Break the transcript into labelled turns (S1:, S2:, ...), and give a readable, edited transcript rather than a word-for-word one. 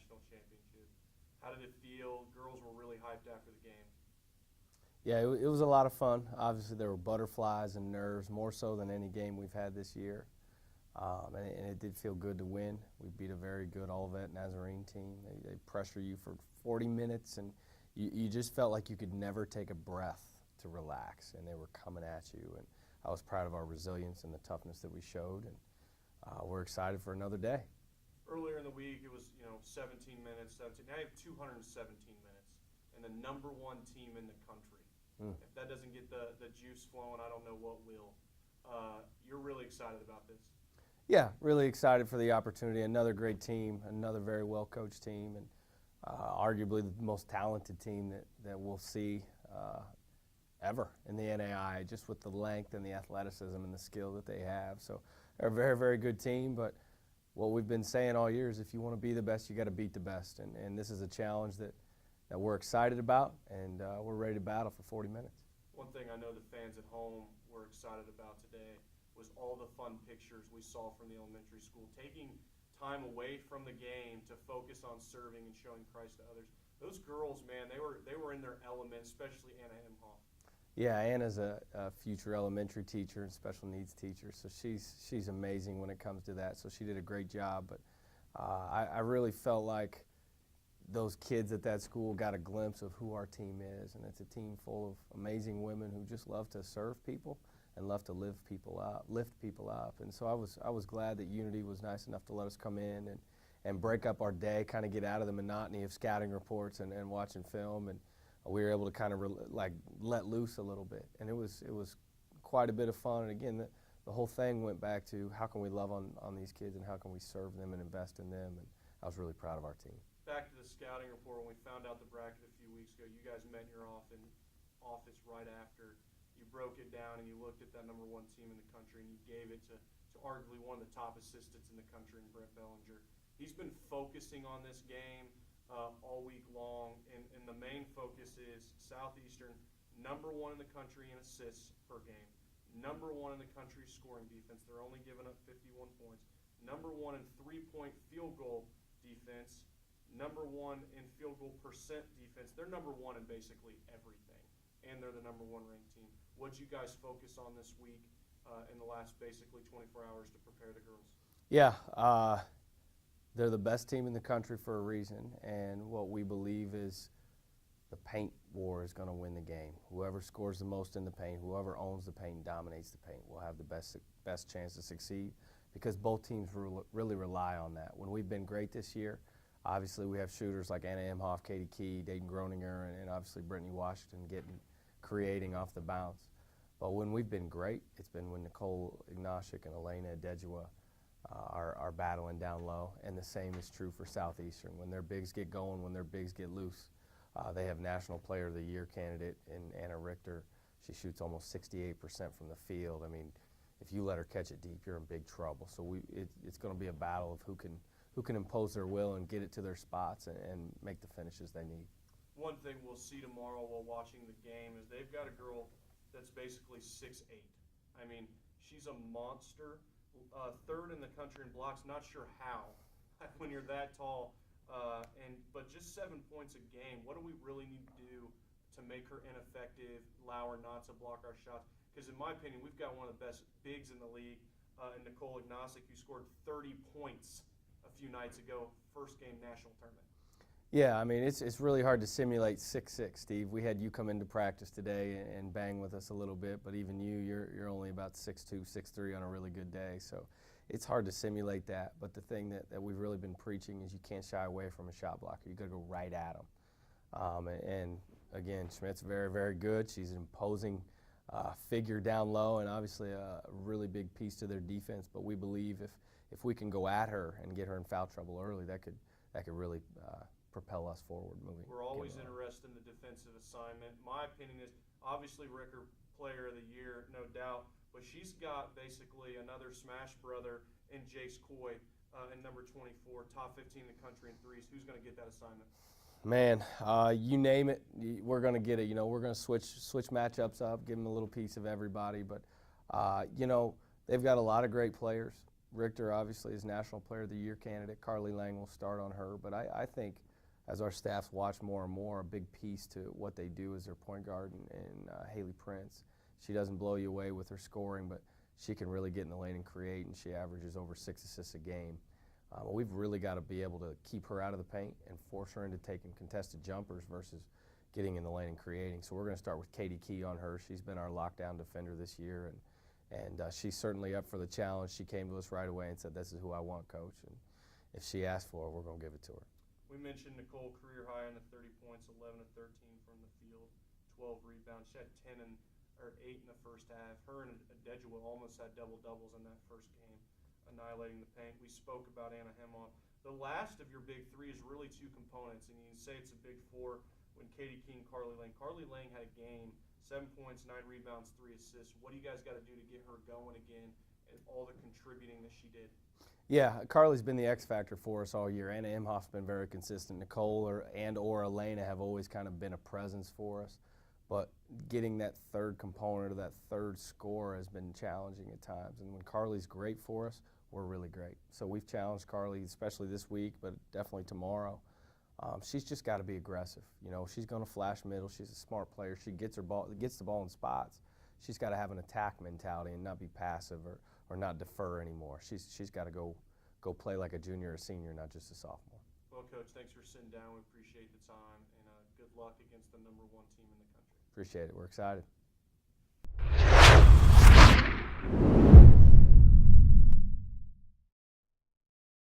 S1: national championship. How did it feel? Girls were really hyped after the game.
S2: Yeah, it was a lot of fun. Obviously, there were butterflies and nerves, more so than any game we've had this year. And it did feel good to win. We beat a very good Olivet Nazarene team. They pressure you for 40 minutes, and you just felt like you could never take a breath to relax, and they were coming at you. And I was proud of our resilience and the toughness that we showed, and we're excited for another day.
S1: Earlier in the week, it was 17 minutes, 17. Now you have 217 minutes, and the number one team in the country. If that doesn't get the juice flowing, I don't know what will. You're really excited about this.
S2: Yeah, really excited for the opportunity. Another great team, another very well-coached team, and arguably the most talented team that we'll see ever in the NAIA, just with the length and the athleticism and the skill that they have. So they're a very, very good team, but what we've been saying all year is if you want to be the best, you got to beat the best. And this is a challenge that we're excited about, and we're ready to battle for 40 minutes.
S1: One thing I know the fans at home were excited about today was all the fun pictures we saw from the elementary school, taking time away from the game to focus on serving and showing Christ to others. Those girls, man, they were in their element, especially Anna Imhoff.
S2: Yeah, Anna's a future elementary teacher and special needs teacher, so she's amazing when it comes to that. So she did a great job, but I really felt like those kids at that school got a glimpse of who our team is, and it's a team full of amazing women who just love to serve people and love to lift people up. And so I was glad that Unity was nice enough to let us come in and break up our day, kind of get out of the monotony of scouting reports and watching film, and we were able to kind of let loose a little bit. And it was quite a bit of fun. And again, the whole thing went back to how can we love on these kids and how can we serve them and invest in them. And I was really proud of our team.
S1: Back to the scouting report, when we found out the bracket a few weeks ago, you guys met in your office right after. You broke it down and you looked at that number one team in the country and you gave it to arguably one of the top assistants in the country, in Brett Bellinger. He's been focusing on this game all week long, and the main focus is Southeastern, number one in the country in assists per game, number one in the country scoring defense. They're only giving up 51 points. Number one in three-point field goal defense. Number one in field goal percent defense. They're number one in basically everything, and they're the number one ranked team. What'd you guys focus on this week in the last basically 24 hours to prepare the girls?
S2: Yeah, they're the best team in the country for a reason, and what we believe is the paint war is going to win the game. Whoever scores the most in the paint, whoever owns the paint, dominates the paint, will have the best chance to succeed, because both teams really rely on that. When we've been great this year, obviously we have shooters like Anna Imhoff, Katie Key, Dayton Groninger, and obviously Brittany Washington creating off the bounce. But when we've been great, it's been when Nicole Ignashik and Elena Adejua are battling down low, and the same is true for Southeastern. When their bigs get going, when their bigs get loose, they have National Player of the Year candidate in Anna Richter. She shoots almost 68% from the field. I mean, if you let her catch it deep, you're in big trouble. So it's going to be a battle of who can impose their will and get it to their spots and make the finishes they need.
S1: One thing we'll see tomorrow while watching the game is they've got a girl that's basically 6'8". I mean, she's a monster. Third in the country in blocks, not sure how when you're that tall. But just 7 points a game. What do we really need to do to make her ineffective, allow her not to block our shots? Because in my opinion, we've got one of the best bigs in the league in Nicole Ignashik, who scored 30 points a few nights ago, first game national tournament.
S2: Yeah, I mean, it's really hard to simulate 6'6", Steve. We had you come into practice today and bang with us a little bit, but even you're only about 6'2", 6'3" on a really good day. So it's hard to simulate that. But the thing that we've really been preaching is you can't shy away from a shot blocker. You got to go right at them. And again, Schmidt's very, very good. She's an imposing figure down low, and obviously a really big piece to their defense. But we believe if we can go at her and get her in foul trouble early, that could really propel us forward moving.
S1: We're always interested in the defensive assignment. My opinion is obviously Ricker Player of the Year, no doubt, but she's got basically another smash brother in Jace Coy in number 24, top 15 in the country in threes. Who's going to get that assignment?
S2: Man, you name it, we're going to get it. You know, we're going to switch matchups up, give them a little piece of everybody. But, you know, they've got a lot of great players. Richter obviously is National Player of the Year candidate. Carly Lang will start on her, but I think as our staffs watch more and more, a big piece to what they do is their point guard and Haley Prince. She doesn't blow you away with her scoring, but she can really get in the lane and create, and she averages over 6 assists a game. We've really got to be able to keep her out of the paint and force her into taking contested jumpers versus getting in the lane and creating. So we're going to start with Katie Key on her. She's been our lockdown defender this year, and she's certainly up for the challenge. She came to us right away and said, "This is who I want, Coach." And if she asks for it, we're going to give it to her.
S1: We mentioned Nicole career high on the 30 points, 11 of 13 from the field, 12 rebounds. She had 8 in the first half. Her and Adejua almost had double-doubles in that first game, annihilating the paint. We spoke about Anna Hemhoff. The last of your big three is really two components, and you can say it's a big four when Katie King, Carly Lang. Carly Lang had a game, 7 points, 9 rebounds, 3 assists. What do you guys got to do to get her going again and all the contributing that she did?
S2: Yeah, Carly's been the X factor for us all year. Anna Imhoff's been very consistent. Nicole or Elena have always kind of been a presence for us. But getting that third component or that third score has been challenging at times. And when Carly's great for us, we're really great. So we've challenged Carly, especially this week, but definitely tomorrow. She's just got to be aggressive. You know, she's going to flash middle. She's a smart player. She gets the ball in spots. She's got to have an attack mentality and not be passive or not defer anymore. She's got to go play like a junior or senior, not just a sophomore.
S1: Well, Coach, thanks for sitting down. We appreciate the time, and good luck against the #1 team in the country.
S2: Appreciate it. We're excited.